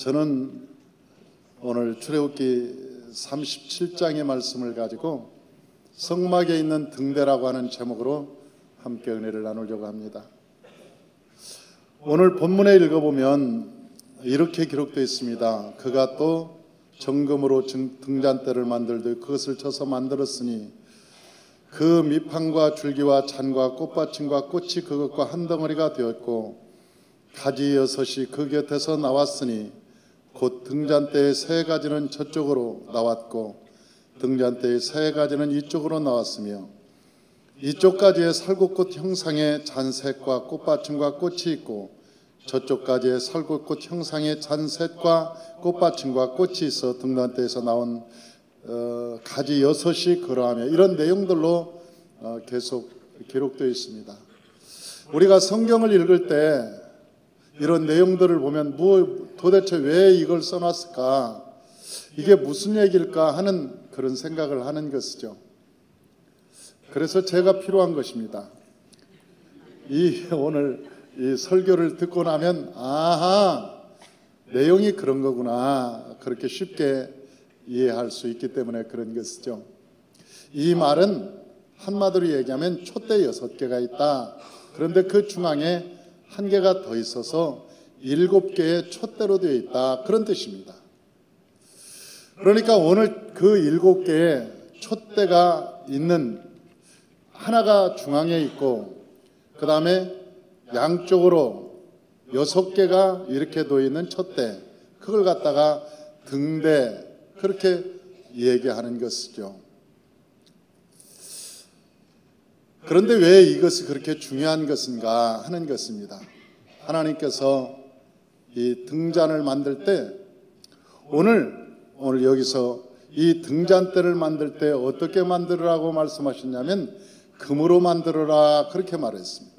저는 오늘 출애굽기 37장의 말씀을 가지고 성막에 있는 등대라고 하는 제목으로 함께 은혜를 나누려고 합니다. 오늘 본문에 읽어보면 이렇게 기록되어 있습니다. 그가 또 정금으로 등잔대를 만들되 그것을 쳐서 만들었으니 그 밑판과 줄기와 잔과 꽃받침과 꽃이 그것과 한 덩어리가 되었고 가지 6이 그 곁에서 나왔으니 곧 등잔대의 3가지는 저쪽으로 나왔고 등잔대의 3가지는 이쪽으로 나왔으며 이쪽 가지에 살구꽃 형상의 잔셋과 꽃받침과 꽃이 있고 저쪽 가지에 살구꽃 형상의 잔셋과 꽃받침과 꽃이 있어 등잔대에서 나온 가지 6이 그러하며 이런 내용들로 계속 기록되어 있습니다. 우리가 성경을 읽을 때 이런 내용들을 보면 도대체 왜 이걸 써놨을까, 이게 무슨 얘기일까 하는 그런 생각을 하는 것이죠. 그래서 제가 필요한 것입니다. 오늘 이 설교를 듣고 나면 아하, 내용이 그런 거구나, 그렇게 쉽게 이해할 수 있기 때문에 그런 것이죠. 이 말은 한마디로 얘기하면 촛대 6개가 있다. 그런데 그 중앙에 1개가 더 있어서 7개의 촛대로 되어 있다, 그런 뜻입니다. 그러니까 오늘 그 7개의 촛대가 있는 하나가 중앙에 있고 그 다음에 양쪽으로 6개가 이렇게 놓여 있는 촛대, 그걸 갖다가 등대, 그렇게 얘기하는 것이죠. 그런데 왜 이것이 그렇게 중요한 것인가 하는 것입니다. 하나님께서 이 등잔을 만들 때 오늘 여기서 이 등잔대를 만들 때 어떻게 만들으라고 말씀하셨냐면 금으로 만들어라, 그렇게 말했습니다.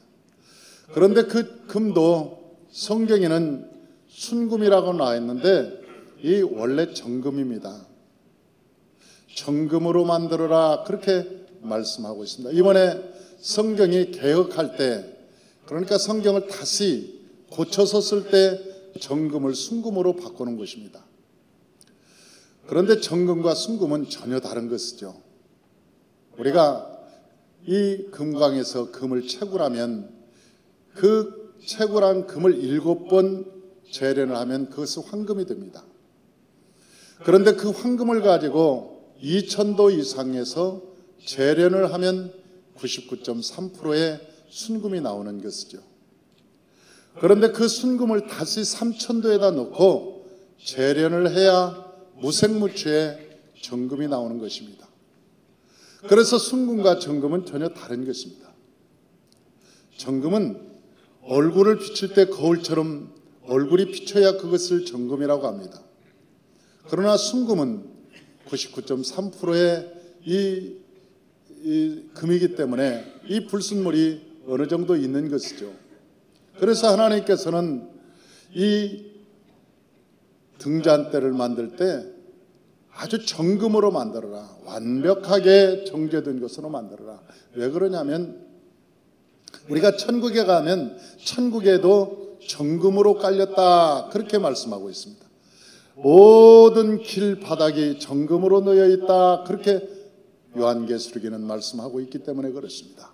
그런데 그 금도 성경에는 순금이라고 나와 있는데 이 원래 정금입니다. 정금으로 만들어라, 그렇게 말씀하고 있습니다. 이번에 성경이 개혁할 때, 그러니까 성경을 다시 고쳐서 쓸 때 정금을 순금으로 바꾸는 것입니다. 그런데 정금과 순금은 전혀 다른 것이죠. 우리가 이 금광에서 금을 채굴하면 그 채굴한 금을 7번 재련을 하면 그것은 황금이 됩니다. 그런데 그 황금을 가지고 2000도 이상에서 재련을 하면 99.3%의 순금이 나오는 것이죠. 그런데 그 순금을 다시 3000도에다 넣고 재련을 해야 무색무취의 정금이 나오는 것입니다. 그래서 순금과 정금은 전혀 다른 것입니다. 정금은 얼굴을 비출 때 거울처럼 얼굴이 비쳐야 그것을 정금이라고 합니다. 그러나 순금은 99.3%의 이 금이기 때문에 이 불순물이 어느 정도 있는 것이죠. 그래서 하나님께서는 이 등잔대를 만들 때 아주 정금으로 만들어라, 완벽하게 정제된 것으로 만들어라. 왜 그러냐면 우리가 천국에 가면 천국에도 정금으로 깔렸다, 그렇게 말씀하고 있습니다. 모든 길 바닥이 정금으로 놓여 있다, 그렇게 요한계시록에는 말씀하고 있기 때문에 그렇습니다.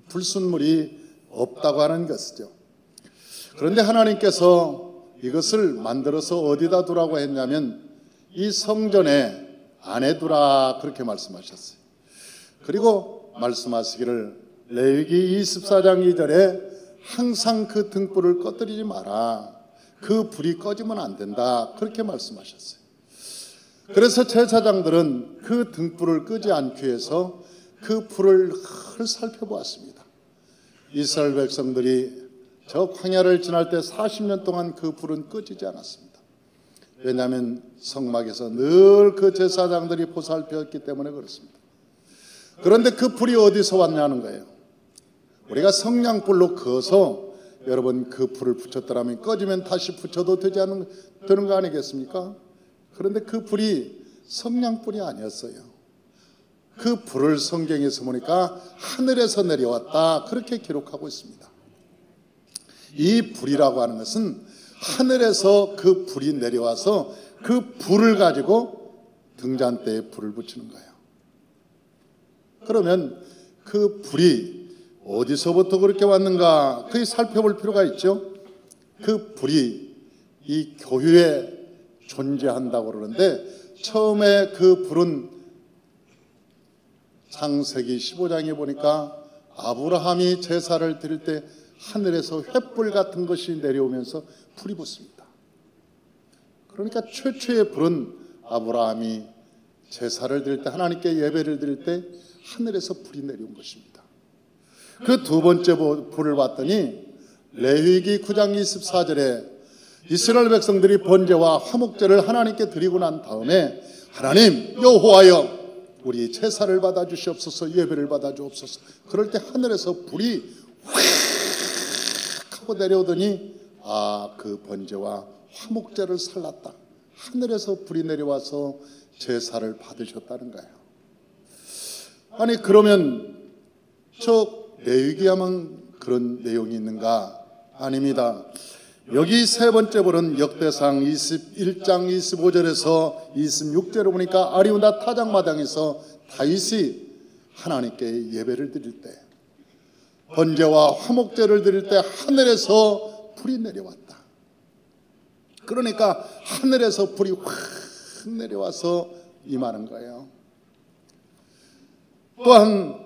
불순물이 없다고 하는 것이죠. 그런데 하나님께서 이것을 만들어서 어디다 두라고 했냐면 이 성전에 안에 두라, 그렇게 말씀하셨어요. 그리고 말씀하시기를 레위기 24장 2절에 항상 그 등불을 꺼뜨리지 마라, 그 불이 꺼지면 안 된다, 그렇게 말씀하셨어요. 그래서 제사장들은 그 등불을 끄지 않기 위해서 그 불을 늘 살펴보았습니다. 이스라엘 백성들이 저 광야를 지날 때 40년 동안 그 불은 꺼지지 않았습니다. 왜냐하면 성막에서 늘 그 제사장들이 보살펴었기 때문에 그렇습니다. 그런데 그 불이 어디서 왔냐는 거예요. 우리가 성냥불로 그어서 여러분 그 불을 붙였더라면 꺼지면 다시 붙여도 되는 거 아니겠습니까? 그런데 그 불이 성냥불이 아니었어요. 그 불을 성경에서 보니까 하늘에서 내려왔다, 그렇게 기록하고 있습니다. 이 불이라고 하는 것은 하늘에서 그 불이 내려와서 그 불을 가지고 등잔대에 불을 붙이는 거예요. 그러면 그 불이 어디서부터 그렇게 왔는가 거기 살펴볼 필요가 있죠. 그 불이 이 교회에 존재한다고 그러는데, 처음에 그 불은 창세기 15장에 보니까 아브라함이 제사를 드릴 때 하늘에서 횃불 같은 것이 내려오면서 불이 붙습니다. 그러니까 최초의 불은 아브라함이 제사를 드릴 때, 하나님께 예배를 드릴 때 하늘에서 불이 내려온 것입니다. 그 두 번째 불을 봤더니 레위기 9장 24절에 이스라엘 백성들이 번제와 화목제를 하나님께 드리고 난 다음에 하나님 여호와여 우리 제사를 받아 주시옵소서, 예배를 받아 주옵소서. 그럴 때 하늘에서 불이 확 하고 내려오더니 그 번제와 화목제를 살랐다. 하늘에서 불이 내려와서 제사를 받으셨다는 거예요. 아니 그러면 저 레위기야만 그런 내용이 있는가? 아닙니다. 여기 세 번째 불은 역대상 21장 25절에서 26절을 보니까 아리우나 타작마당에서 다윗이 하나님께 예배를 드릴 때, 번제와 화목제를 드릴 때 하늘에서 불이 내려왔다. 그러니까 하늘에서 불이 확 내려와서 임하는 거예요. 또한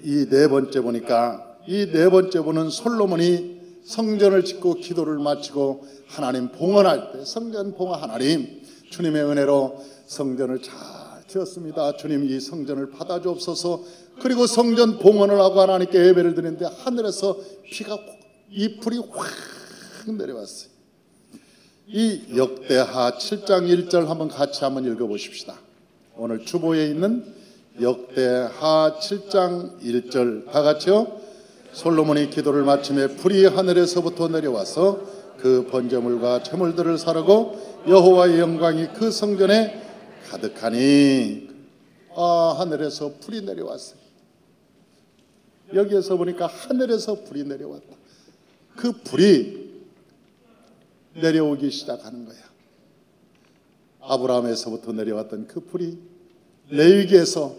이 네 번째 보니까, 이 네 번째 보는 솔로몬이 성전을 짓고 기도를 마치고 하나님 봉헌할 때, 성전 봉헌, 하나님 주님의 은혜로 성전을 잘 지었습니다. 주님 이 성전을 받아 주옵소서. 그리고 성전 봉헌을 하고 하나님께 예배를 드리는데 하늘에서 이 불이 확 내려왔어요. 이 역대하 7장 1절 한번 읽어보십시다. 오늘 주보에 있는 역대하 7장 1절 다 같이요. 솔로몬이 기도를 마침에 불이 하늘에서부터 내려와서 그 번제물과 제물들을 사르고 여호와의 영광이 그 성전에 가득하니. 하늘에서 불이 내려왔어요. 여기에서 보니까 하늘에서 불이 내려왔다. 그 불이 내려오기 시작하는 거야. 아브라함에서부터 내려왔던 그 불이 레위기에서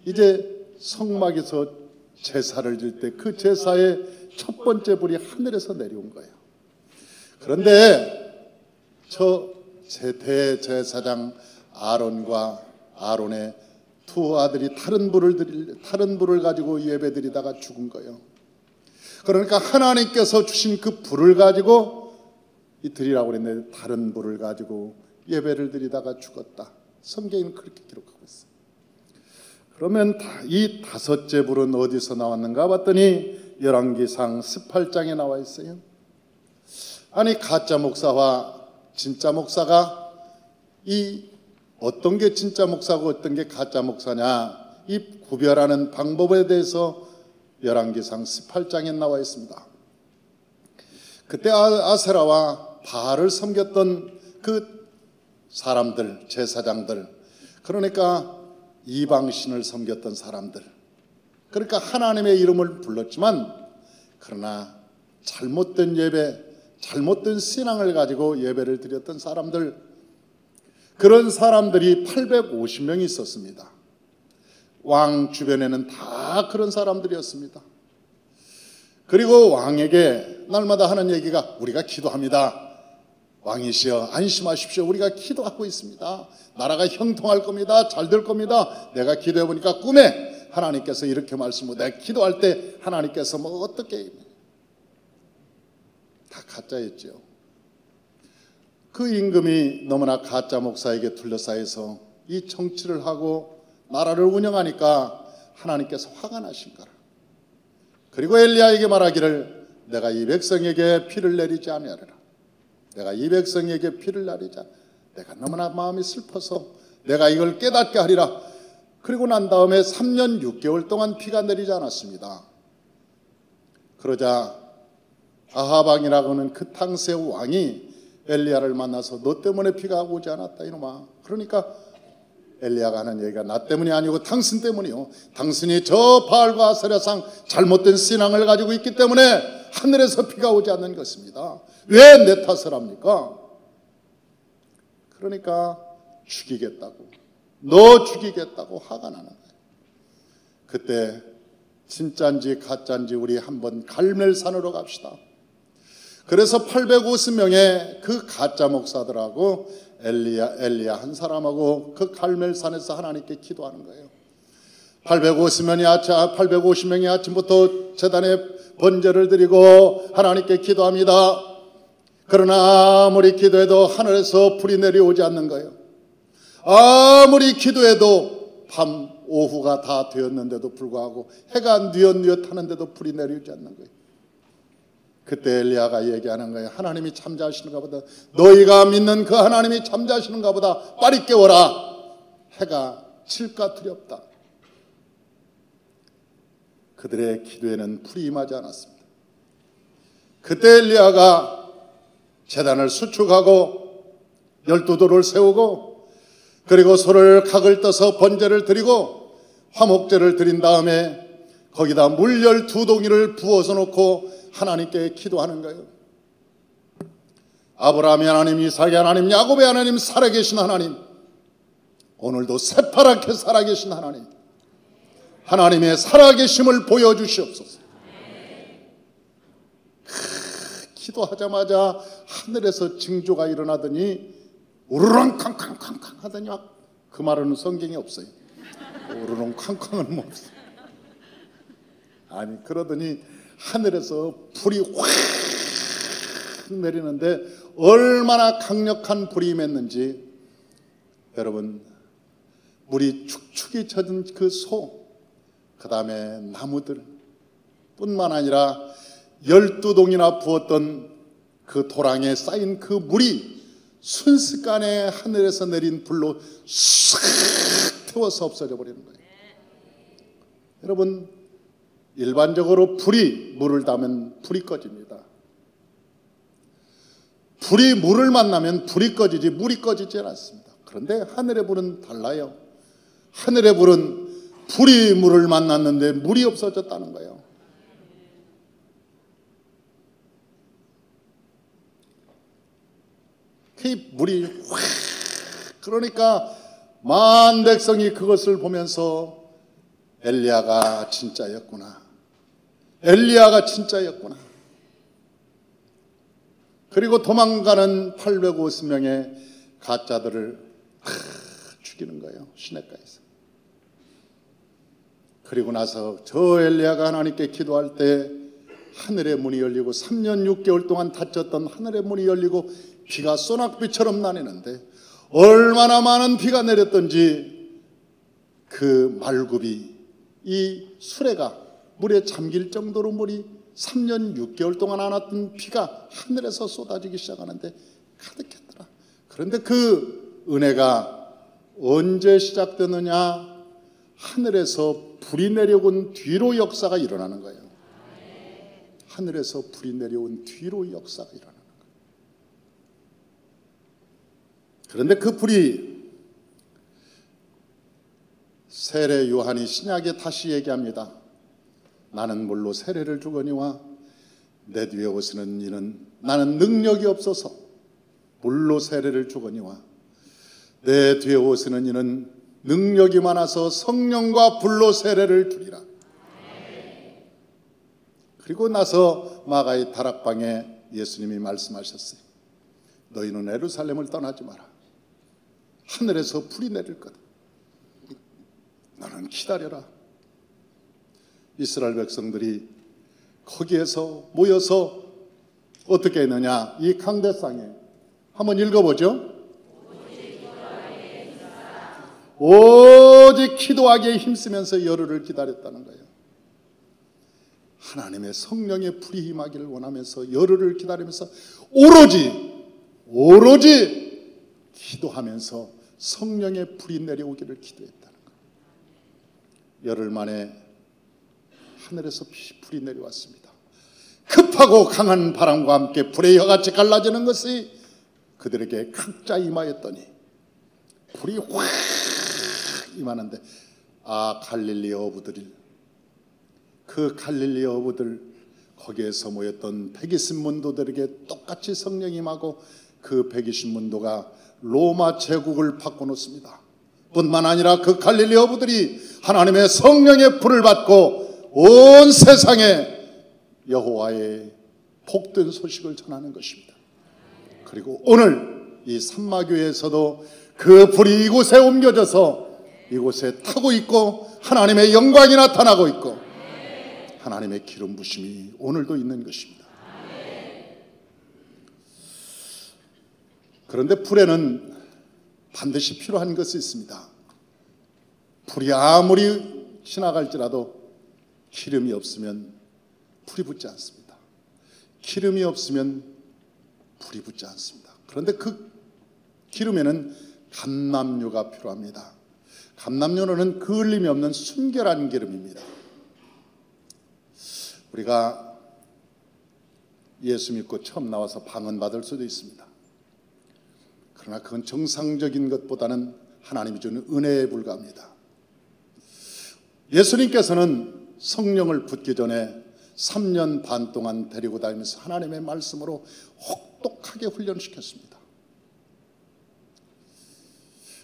이제 성막에서 제사를 드릴 때 그 제사의 첫 번째 불이 하늘에서 내려온 거예요. 그런데 저 대제사장 아론과 아론의 두 아들이 다른 불을 가지고 예배드리다가 죽은 거예요. 그러니까 하나님께서 주신 그 불을 가지고 드리라고 그랬는데 다른 불을 가지고 예배를 드리다가 죽었다. 성경에는 그렇게 기록하고 있어요. 그러면 이 다섯째 불은 어디서 나왔는가 봤더니 열왕기상 18장에 나와 있어요. 아니 가짜 목사와 진짜 목사가 어떤 게 진짜 목사고 어떤 게 가짜 목사냐, 이 구별하는 방법에 대해서 열왕기상 18장에 나와 있습니다. 그때 아세라와 바알을 섬겼던 그 사람들, 제사장들, 그러니까 이방신을 섬겼던 사람들, 그러니까 하나님의 이름을 불렀지만 그러나 잘못된 예배, 잘못된 신앙을 가지고 예배를 드렸던 사람들, 그런 사람들이 850명이 있었습니다. 왕 주변에는 다 그런 사람들이었습니다. 그리고 왕에게 날마다 하는 얘기가 우리가 기도합니다. 왕이시여 안심하십시오. 우리가 기도하고 있습니다. 나라가 형통할 겁니다. 잘 될 겁니다. 내가 기도해보니까 꿈에 하나님께서 이렇게 말씀하고 내가 기도할 때 하나님께서 어떻게, 다 가짜였죠. 그 임금이 너무나 가짜 목사에게 둘러싸여서 이 정치를 하고 나라를 운영하니까 하나님께서 화가 나신 거라. 그리고 엘리야에게 말하기를 내가 이 백성에게 피를 내리지 아니하리라. 내가 이 백성에게 피를 내리자. 내가 너무나 마음이 슬퍼서 내가 이걸 깨닫게 하리라. 그리고 난 다음에 3년 6개월 동안 피가 내리지 않았습니다. 그러자 아하방이라고 하는 그 당시의 왕이 엘리야를 만나서 너 때문에 피가 오지 않았다 이놈아. 그러니까 엘리야가 하는 얘기가 나 때문이 아니고 당신 때문이요. 당신이 저 바알과 아세라상 잘못된 신앙을 가지고 있기 때문에 하늘에서 비가 오지 않는 것입니다. 왜 내 탓을 합니까? 그러니까 죽이겠다고, 너 죽이겠다고 화가 나는 거예요. 그때 진짜인지 가짜인지 우리 한번 갈멜산으로 갑시다. 그래서 850명의 그 가짜 목사들하고 엘리야 한 사람하고 그 갈멜산에서 하나님께 기도하는 거예요. 850명이 아침부터 제단에 번제를 드리고 하나님께 기도합니다. 그러나 아무리 기도해도 하늘에서 불이 내려오지 않는 거예요. 아무리 기도해도 밤 오후가 다 되었는데도 불구하고 해가 뉘엿뉘엿 하는데도 불이 내려오지 않는 거예요. 그때 엘리야가 얘기하는 거예요. 하나님이 잠자시는가 보다, 너희가 믿는 그 하나님이 잠자시는가 보다 빨리 깨워라. 해가 칠까 두렵다. 그들의 기도에는 불이 임하지 않았습니다. 그때 엘리야가 제단을 수축하고 12돌을 세우고 그리고 소를 각을 떠서 번제를 드리고 화목제를 드린 다음에 거기다 물 12동이를 부어서 놓고 하나님께 기도하는 거예요. 아브라함의 하나님, 이삭의 하나님, 야곱의 하나님, 살아계신 하나님, 오늘도 새파랗게 살아계신 하나님, 하나님의 살아계심을 보여주시옵소서. 기도하자마자 하늘에서 징조가 일어나더니 우르렁쾅쾅쾅쾅 하더니 그 말은 성경에 없어요. 우르렁쾅쾅은 뭐 없어요. 아니 그러더니 하늘에서 불이 확 내리는데 얼마나 강력한 불이 임했는지 여러분, 물이 축축이 젖은 그 소, 그 다음에 나무들 뿐만 아니라 12동이나 부었던 그 도랑에 쌓인 그 물이 순식간에 하늘에서 내린 불로 싹 태워서 없어져 버리는 거예요. 여러분, 일반적으로 불이 물을 닿으면 불이 꺼집니다. 불이 물을 만나면 불이 꺼지지 물이 꺼지지 않습니다. 그런데 하늘의 불은 달라요. 하늘의 불은 불이 물을 만났는데 물이 없어졌다는 거예요. 그 물이 확, 그러니까 만 백성이 그것을 보면서 엘리야가 진짜였구나, 엘리야가 진짜였구나. 그리고 도망가는 850명의 가짜들을 죽이는 거예요, 시냇가에서. 그리고 나서 저 엘리야가 하나님께 기도할 때 하늘의 문이 열리고 3년 6개월 동안 닫혔던 하늘의 문이 열리고 비가 소낙비처럼 나뉘는데 얼마나 많은 비가 내렸던지 그 말굽이, 이 수레가 물에 잠길 정도로 물이 3년 6개월 동안 안 왔던 비가 하늘에서 쏟아지기 시작하는데 가득했더라. 그런데 그 은혜가 언제 시작되느냐? 하늘에서 불이 내려온 뒤로 역사가 일어나는 거예요. 하늘에서 불이 내려온 뒤로 역사가 일어나는 거예요. 그런데 그 불이, 세례 요한이 신약에 다시 얘기합니다. 나는 물로 세례를 주거니와 내 뒤에 오시는 이는 나는 능력이 없어서 물로 세례를 주거니와 내 뒤에 오시는 이는 능력이 많아서 성령과 불로 세례를 주리라. 그리고 나서 마가의 다락방에 예수님이 말씀하셨어요. 너희는 예루살렘을 떠나지 마라. 하늘에서 불이 내릴 거다. 너는 기다려라. 이스라엘 백성들이 거기에서 모여서 어떻게 했느냐? 이 강대상에 한번 읽어보죠. 오직 기도하기에 힘쓰면서 열흘을 기다렸다는 거예요. 하나님의 성령의 불이 임하기를 원하면서 열흘을 기다리면서 오로지 기도하면서 성령의 불이 내려오기를 기도했다는 거예요. 열흘 만에 하늘에서 불이 내려왔습니다. 급하고 강한 바람과 함께 불의 혀같이 갈라지는 것이 그들에게 각자 임하였더니 불이 확 임하는데, 아 갈릴리 어부들, 그 갈릴리 어부들 거기에서 모였던 120문도들에게 똑같이 성령이 임하고 그 120문도가 로마 제국을 바꿔놓습니다. 뿐만 아니라 그 갈릴리 어부들이 하나님의 성령의 불을 받고 온 세상에 여호와의 복된 소식을 전하는 것입니다. 그리고 오늘 이 삼마교회에서도 그 불이 이곳에 옮겨져서 이곳에 타고 있고 하나님의 영광이 나타나고 있고 하나님의 기름 부심이 오늘도 있는 것입니다. 그런데 불에는 반드시 필요한 것이 있습니다. 불이 아무리 지나갈지라도 기름이 없으면 불이 붙지 않습니다. 기름이 없으면 불이 붙지 않습니다. 그런데 그 기름에는 감람유가 필요합니다. 감람유는 그을림이 없는 순결한 기름입니다. 우리가 예수 믿고 처음 나와서 방언 받을 수도 있습니다. 그러나 그건 정상적인 것보다는 하나님이 주는 은혜에 불과합니다. 예수님께서는 성령을 붓기 전에 3년 반 동안 데리고 다니면서 하나님의 말씀으로 혹독하게 훈련시켰습니다.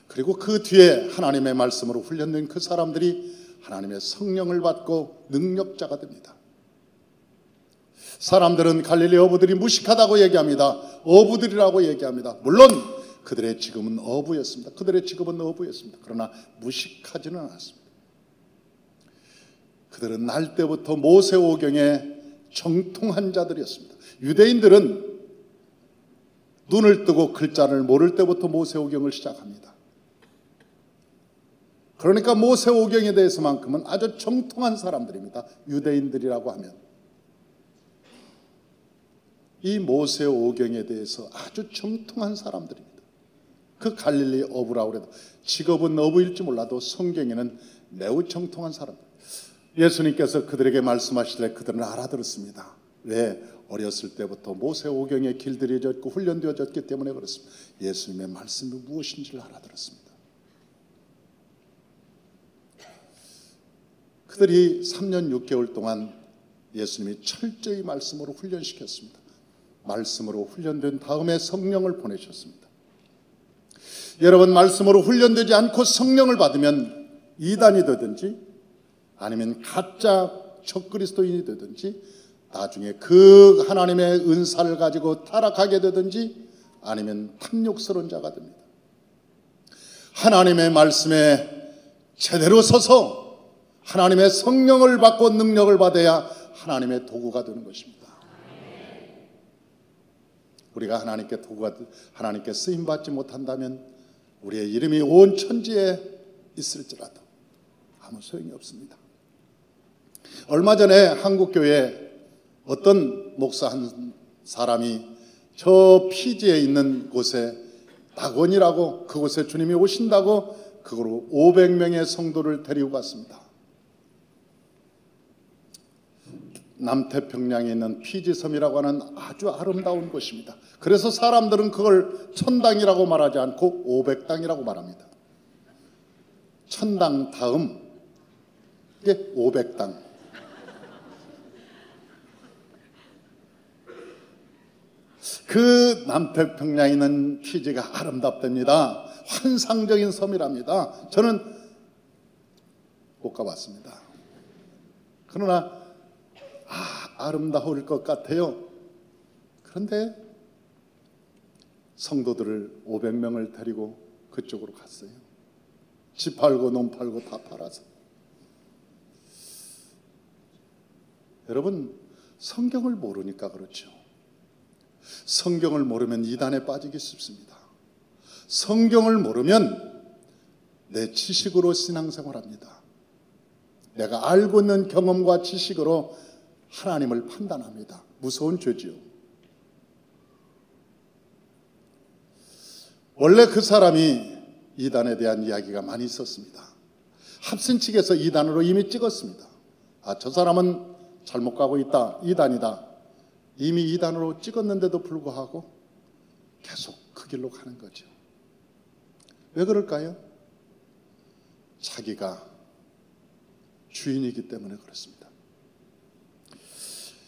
그리고 그 뒤에 하나님의 말씀으로 훈련된 그 사람들이 하나님의 성령을 받고 능력자가 됩니다. 사람들은 갈릴리 어부들이 무식하다고 얘기합니다. 어부들이라고 얘기합니다. 물론 그들의 직업은 어부였습니다. 그러나 무식하지는 않았습니다. 그들은 날 때부터 모세오경에 정통한 자들이었습니다. 유대인들은 눈을 뜨고 글자를 모를 때부터 모세오경을 시작합니다. 그러니까 모세오경에 대해서만큼은 아주 정통한 사람들입니다. 유대인들이라고 하면 이 모세오경에 대해서 아주 정통한 사람들입니다. 그 갈릴리 어부라고 해도 직업은 어부일지 몰라도 성경에는 매우 정통한 사람들. 예수님께서 그들에게 말씀하실 때 그들은 알아들었습니다. 왜? 어렸을 때부터 모세오경에 길들여졌고 훈련되어졌기 때문에 그렇습니다. 예수님의 말씀이 무엇인지를 알아들었습니다. 그들이 3년 6개월 동안 예수님이 철저히 말씀으로 훈련시켰습니다. 말씀으로 훈련된 다음에 성령을 보내셨습니다. 여러분, 말씀으로 훈련되지 않고 성령을 받으면 이단이 되든지 아니면 가짜 적그리스도인이 되든지 나중에 그 하나님의 은사를 가지고 타락하게 되든지 아니면 탐욕스러운 자가 됩니다. 하나님의 말씀에 제대로 서서 하나님의 성령을 받고 능력을 받아야 하나님의 도구가 되는 것입니다. 우리가 하나님께 쓰임받지 못한다면 우리의 이름이 온 천지에 있을지라도 아무 소용이 없습니다. 얼마 전에 한국교회에 어떤 목사 한 사람이 저 피지에 있는 곳에 낙원이라고 그곳에 주님이 오신다고 그거로 500명의 성도를 데리고 갔습니다. 남태평양에 있는 피지섬이라고 하는 아주 아름다운 곳입니다. 그래서 사람들은 그걸 천당이라고 말하지 않고 500당이라고 말합니다. 천당 다음 이게 500당. 그 남태평양에 있는 피지가 아름답답니다. 환상적인 섬이랍니다. 저는 못 가봤습니다. 그러나 아름다울 것 같아요. 그런데 성도들을 500명을 데리고 그쪽으로 갔어요. 집 팔고 논 팔고 다 팔아서. 여러분, 성경을 모르니까 그렇죠. 성경을 모르면 이단에 빠지기 쉽습니다. 성경을 모르면 내 지식으로 신앙생활합니다. 내가 알고 있는 경험과 지식으로 하나님을 판단합니다. 무서운 죄지요. 원래 그 사람이 이단에 대한 이야기가 많이 있었습니다. 합신 측에서 이단으로 이미 찍었습니다. 저 사람은 잘못 가고 있다, 이단이다. 이미 이단으로 찍었는데도 불구하고 계속 그 길로 가는 거죠. 왜 그럴까요? 자기가 주인이기 때문에 그렇습니다.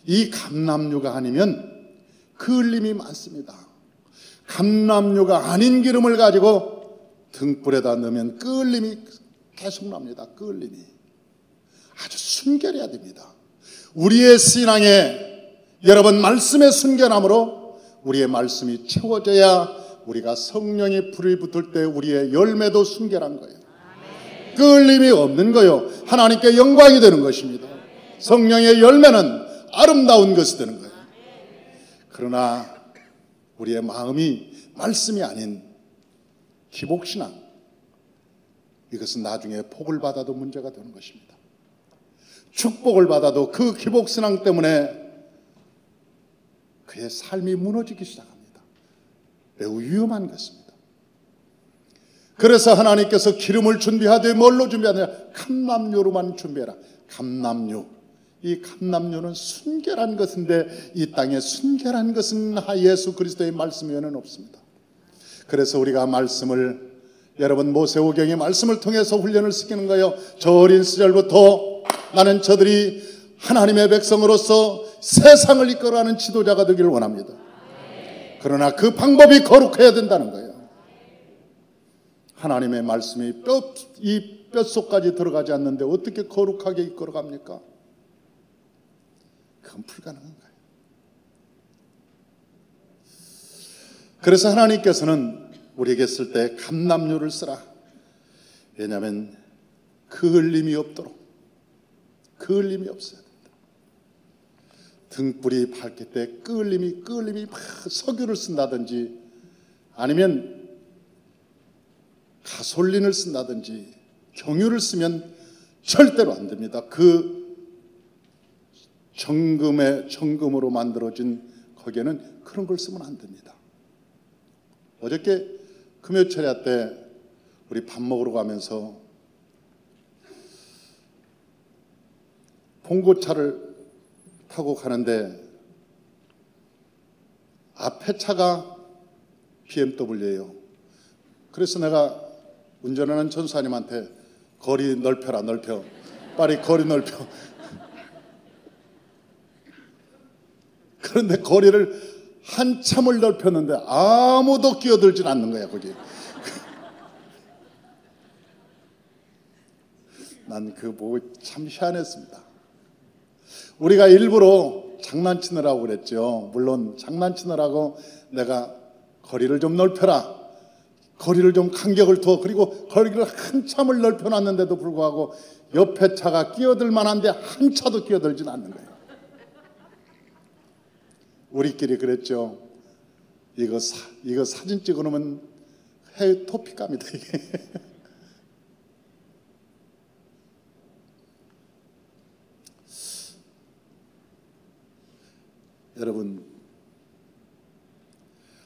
이 감람유가 아니면 그을림이 많습니다. 감람유가 아닌 기름을 가지고 등불에다 넣으면 그을림이 계속 납니다. 그을림이 아주 순결해야 됩니다. 우리의 신앙에 여러분 말씀의 순결함으로 우리의 말씀이 채워져야 우리가 성령의 불이 붙을 때 우리의 열매도 순결한 거예요. 그을림이 없는 거요, 하나님께 영광이 되는 것입니다. 성령의 열매는 아름다운 것이 되는 거예요. 그러나 우리의 마음이 말씀이 아닌 기복신앙, 이것은 나중에 복을 받아도 문제가 되는 것입니다. 축복을 받아도 그 기복신앙 때문에 그의 삶이 무너지기 시작합니다. 매우 위험한 것입니다. 그래서 하나님께서 기름을 준비하되 뭘로 준비하느냐? 감람유로만 준비해라. 감람유. 이 감람유는 순결한 것인데 이 땅에 순결한 것은 예수 그리스도의 말씀 외에는 없습니다. 그래서 우리가 말씀을, 여러분 모세오경의 말씀을 통해서 훈련을 시키는 거예요. 저 어린 시절부터 나는 저들이 하나님의 백성으로서 세상을 이끌어가는 지도자가 되기를 원합니다. 그러나 그 방법이 거룩해야 된다는 거예요. 하나님의 말씀이 이 뼛속까지 들어가지 않는데 어떻게 거룩하게 이끌어갑니까? 그건 불가능한 거예요. 그래서 하나님께서는 우리에게 쓸 때 감람유를 쓰라. 왜냐하면 그을림이 없도록, 그을림이 없어야 된다. 등불이 밝을 때 그을림이 막 석유를 쓴다든지 아니면 가솔린을 쓴다든지 경유를 쓰면 절대로 안 됩니다. 그 정금으로 만들어진 거기에는 그런 걸 쓰면 안 됩니다. 어저께 금요철야 때 우리 밥 먹으러 가면서 봉고차를 타고 가는데 앞에 차가 BMW예요. 그래서 내가 운전하는 전사님한테 거리 넓혀라, 넓혀. 빨리 거리 넓혀. 그런데 거리를 한참을 넓혔는데 아무도 끼어들진 않는 거야, 거기. 난 그거 보고 참 희한했습니다. 우리가 일부러 장난치느라고 그랬죠. 물론 장난치느라고 내가 거리를 좀 넓혀라, 거리를 좀 간격을 둬. 그리고 거리를 한참을 넓혀놨는데도 불구하고 옆에 차가 끼어들 만한데 한 차도 끼어들진 않는 거예요. 우리끼리 그랬죠. 이거 사진 찍어놓으면 해외 토픽감이다 이게. 여러분,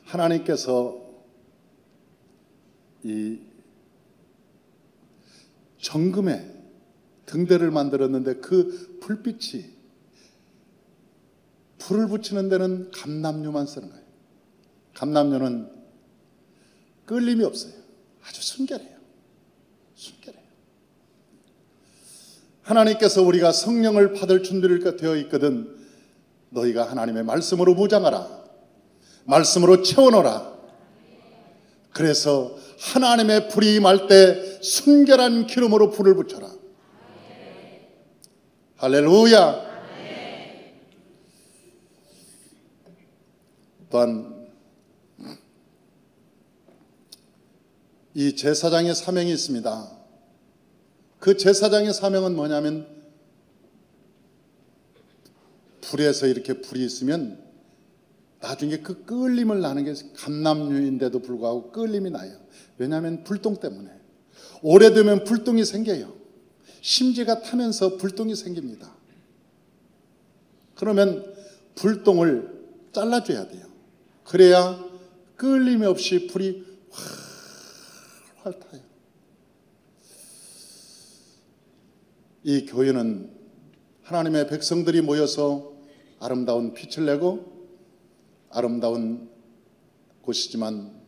하나님께서 이 정금에 등대를 만들었는데 그 불빛이, 불을 붙이는 데는 감람유만 쓰는 거예요. 감람유는 끌림이 없어요. 아주 순결해요. 순결해요. 하나님께서 우리가 성령을 받을 준비가 되어 있거든 너희가 하나님의 말씀으로 무장하라. 말씀으로 채워넣어라. 그래서 하나님의 불이 임할 때 순결한 기름으로 불을 붙여라. 할렐루야. 또한 이 제사장의 사명이 있습니다. 그 제사장의 사명은 뭐냐면 불에서 이렇게 불이 있으면 나중에 그 끌림을 나는 게 감람유인데도 불구하고 끌림이 나요. 왜냐하면 불똥 때문에. 오래되면 불똥이 생겨요. 심지가 타면서 불똥이 생깁니다. 그러면 불똥을 잘라줘야 돼요. 그래야 끌림이 없이 불이 활활 타요. 이 교회는 하나님의 백성들이 모여서 아름다운 빛을 내고 아름다운 곳이지만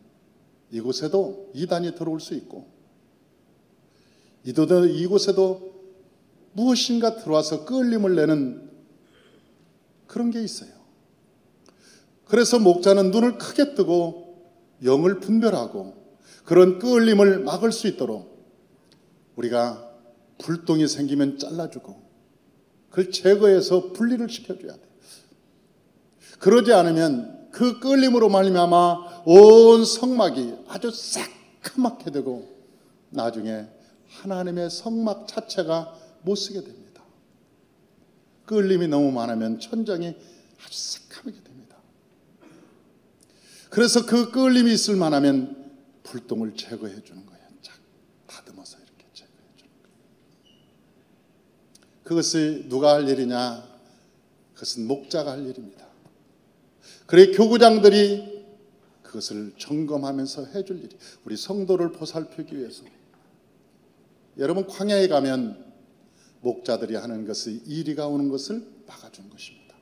이곳에도 이단이 들어올 수 있고 이곳에도 무엇인가 들어와서 끌림을 내는 그런 게 있어요. 그래서 목자는 눈을 크게 뜨고 영을 분별하고 그런 끌림을 막을 수 있도록 우리가 불똥이 생기면 잘라주고 그걸 제거해서 분리를 시켜줘야 돼요. 그러지 않으면 그 끌림으로 말미암아 온 성막이 아주 새까맣게 되고 나중에 하나님의 성막 자체가 못쓰게 됩니다. 끌림이 너무 많으면 천장이 아주 새까맣게 됩니다. 그래서 그 끌림이 있을 만하면 불똥을 제거해 주는 거예요. 쫙 다듬어서 이렇게 제거해 주는 거예요. 그것이 누가 할 일이냐? 그것은 목자가 할 일입니다. 그래 교구장들이 그것을 점검하면서 해줄 일이 우리 성도를 보살피기 위해서. 여러분 광야에 가면 목자들이 하는 것이 이리가 오는 것을 막아준 것입니다.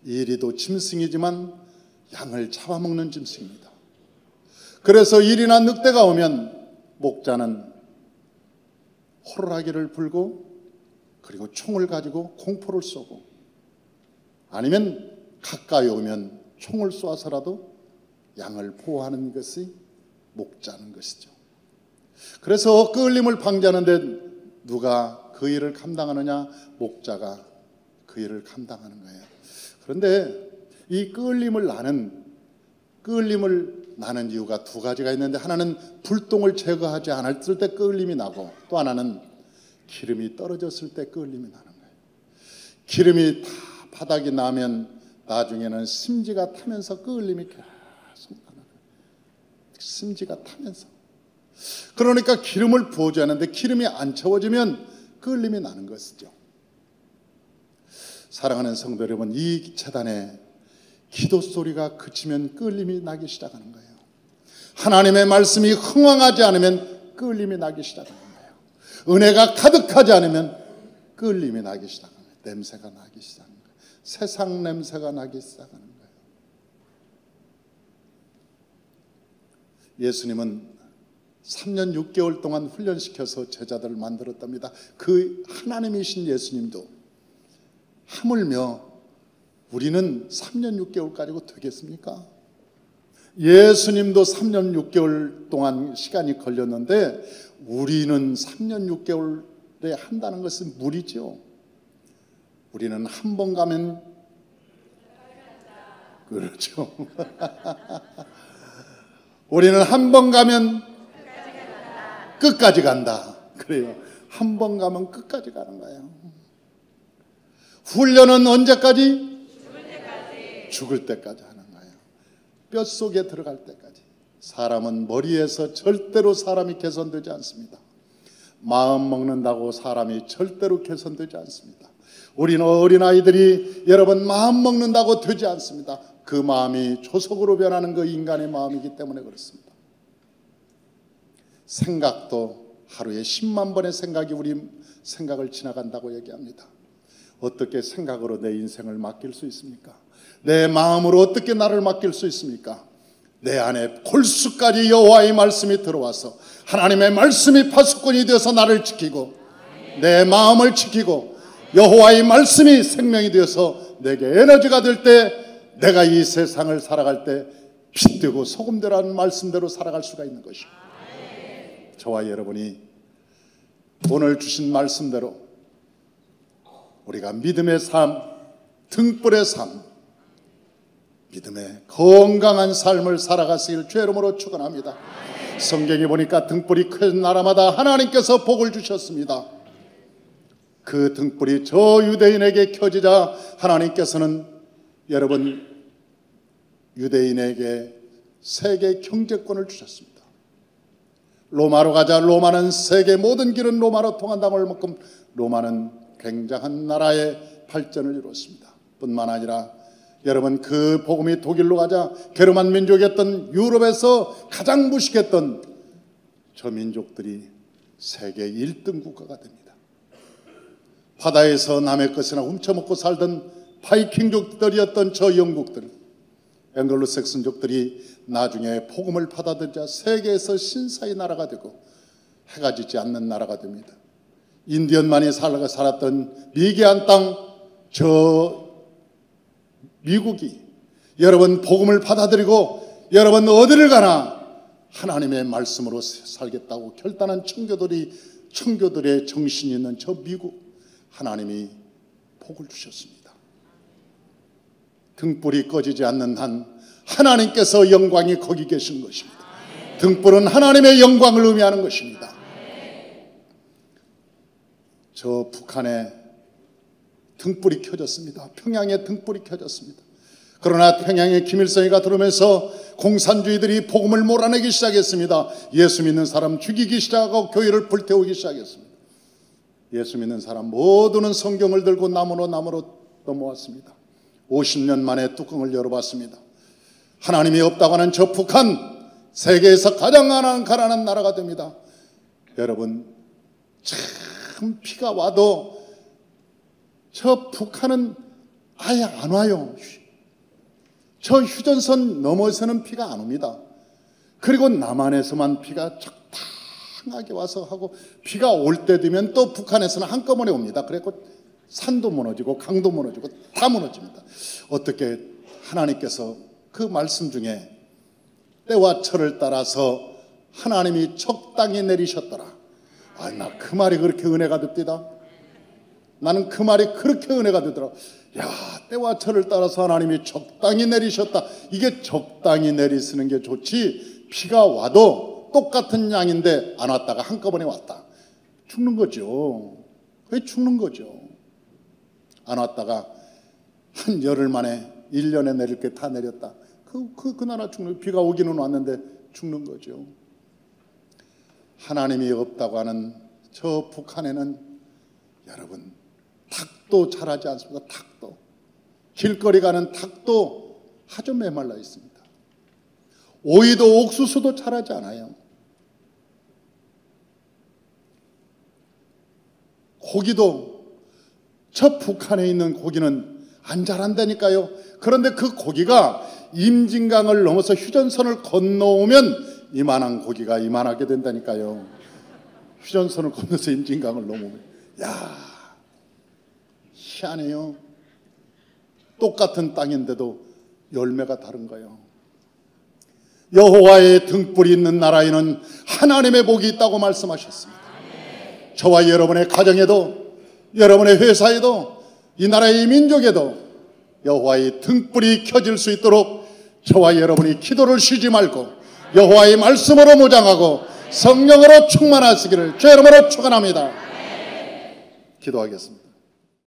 이리도 짐승이지만 양을 잡아먹는 짐승입니다. 그래서 이리나 늑대가 오면 목자는 호루라기를 불고 그리고 총을 가지고 공포를 쏘고 아니면 가까이 오면 총을 쏘아서라도 양을 보호하는 것이 목자는 것이죠. 그래서 끌림을 방지하는데 누가 그 일을 감당하느냐? 목자가 그 일을 감당하는 거예요. 그런데 이 끌림을 나는 이유가 두 가지가 있는데 하나는 불똥을 제거하지 않았을 때 끌림이 나고 또 하나는 기름이 떨어졌을 때 끌림이 나는 거예요. 기름이 다 바닥이 나면 나중에는 심지가 타면서 끌림이 계속 나는 거예요. 심지가 타면서. 그러니까 기름을 부어줘야 하는데 기름이 안 채워지면 끌림이 나는 것이죠. 사랑하는 성도 여러분, 이 재단에 기도 소리가 그치면 끌림이 나기 시작하는 거예요. 하나님의 말씀이 흥황하지 않으면 끌림이 나기 시작하는 거예요. 은혜가 가득하지 않으면 끌림이 나기 시작하는 거예요. 냄새가 나기 시작하는 거예요. 세상 냄새가 나기 시작하는 거예요. 예수님은 3년 6개월 동안 훈련시켜서 제자들을 만들었답니다. 그 하나님이신 예수님도 하물며 우리는 3년 6개월 가지고 되겠습니까? 예수님도 3년 6개월 동안 시간이 걸렸는데 우리는 3년 6개월에 한다는 것은 무리죠. 우리는 한 번 가면 그렇죠. 우리는 한 번 가면 끝까지 간다. 그래요. 한 번 가면 끝까지 가는 거예요. 훈련은 언제까지? 죽을 때까지 하는 거예요. 뼛속에 들어갈 때까지. 사람은 머리에서 절대로 사람이 개선되지 않습니다. 마음 먹는다고 사람이 절대로 개선되지 않습니다. 우리는 어린아이들이 여러분 마음 먹는다고 되지 않습니다. 그 마음이 조석으로 변하는 그 인간의 마음이기 때문에 그렇습니다. 생각도 하루에 10만 번의 생각이 우리 생각을 지나간다고 얘기합니다. 어떻게 생각으로 내 인생을 맡길 수 있습니까? 내 마음으로 어떻게 나를 맡길 수 있습니까? 내 안에 골수까지 여호와의 말씀이 들어와서 하나님의 말씀이 파수꾼이 되어서 나를 지키고 내 마음을 지키고 여호와의 말씀이 생명이 되어서 내게 에너지가 될 때 내가 이 세상을 살아갈 때 빛되고 소금되라는 말씀대로 살아갈 수가 있는 것이고 저와 여러분이 오늘 주신 말씀대로 우리가 믿음의 삶, 등불의 삶, 믿음의 건강한 삶을 살아가시길 주의 이름으로 축원합니다. 성경에 보니까 등불이 큰 나라마다 하나님께서 복을 주셨습니다. 그 등불이 저 유대인에게 켜지자 하나님께서는 여러분 유대인에게 세계 경제권을 주셨습니다. 로마로 가자. 로마는 세계 모든 길은 로마로 통한다고 할 만큼 로마는 굉장한 나라의 발전을 이뤘습니다. 뿐만 아니라 여러분 그 복음이 독일로 가자 게르만 민족이었던 유럽에서 가장 무식했던 저 민족들이 세계 1등 국가가 됩니다. 바다에서 남의 것이나 훔쳐먹고 살던 바이킹족들이었던 저 영국들 앵글로색슨족들이 나중에 복음을 받아들자 세계에서 신사의 나라가 되고 해가 지지 않는 나라가 됩니다. 인디언만이 살았던 미개한 땅 저 미국이 여러분 복음을 받아들이고 여러분 어디를 가나 하나님의 말씀으로 살겠다고 결단한 청교들의 정신이 있는 저 미국, 하나님이 복을 주셨습니다. 등불이 꺼지지 않는 한 하나님께서 영광이 거기 계신 것입니다. 등불은 하나님의 영광을 의미하는 것입니다. 저 북한에 등불이 켜졌습니다. 평양에 등불이 켜졌습니다. 그러나 평양에 김일성이가 들어오면서 공산주의들이 복음을 몰아내기 시작했습니다. 예수 믿는 사람 죽이기 시작하고 교회를 불태우기 시작했습니다. 예수 믿는 사람 모두는 성경을 들고 나무로 넘어왔습니다. 50년 만에 뚜껑을 열어봤습니다. 하나님이 없다고 하는 저 북한, 세계에서 가장 가난한 나라가 됩니다. 여러분, 참 비가 와도 저 북한은 아예 안 와요. 저 휴전선 넘어서는 비가 안 옵니다. 그리고 남한에서만 비가 적당하게 와서 하고, 비가 올 때 되면 또 북한에서는 한꺼번에 옵니다. 그래서 산도 무너지고 강도 무너지고 다 무너집니다. 어떻게 하나님께서 그 말씀 중에 때와 철을 따라서 하나님이 적당히 내리셨더라. 나 그 말이 그렇게 은혜가 됩니다. 나는 그 말이 그렇게 은혜가 되더라. 야, 때와 철을 따라서 하나님이 적당히 내리셨다. 이게 적당히 내리시는 게 좋지, 비가 와도 똑같은 양인데 안 왔다가 한꺼번에 왔다, 죽는 거죠. 거의 죽는 거죠. 안 왔다가 한 열흘 만에 1년에 내릴 게 다 내렸다. 그 나라 죽는, 비가 오기는 왔는데 죽는 거죠. 하나님이 없다고 하는 저 북한에는 여러분 닭도 자라지 않습니다. 닭도, 길거리 가는 닭도 아주 메말라 있습니다. 오이도 옥수수도 자라지 않아요. 고기도, 저 북한에 있는 고기는 안 자란다니까요. 그런데 그 고기가 임진강을 넘어서 휴전선을 건너오면 이만한 고기가 이만하게 된다니까요. 휴전선을 건너서 임진강을 넘어오면, 야, 희한해요. 똑같은 땅인데도 열매가 다른 거예요. 여호와의 등불이 있는 나라에는 하나님의 복이 있다고 말씀하셨습니다. 저와 여러분의 가정에도, 여러분의 회사에도, 이 나라의 민족에도 여호와의 등불이 켜질 수 있도록 저와 여러분이 기도를 쉬지 말고 여호와의 말씀으로 무장하고 성령으로 충만하시기를 주 이름으로 축원합니다. 기도하겠습니다.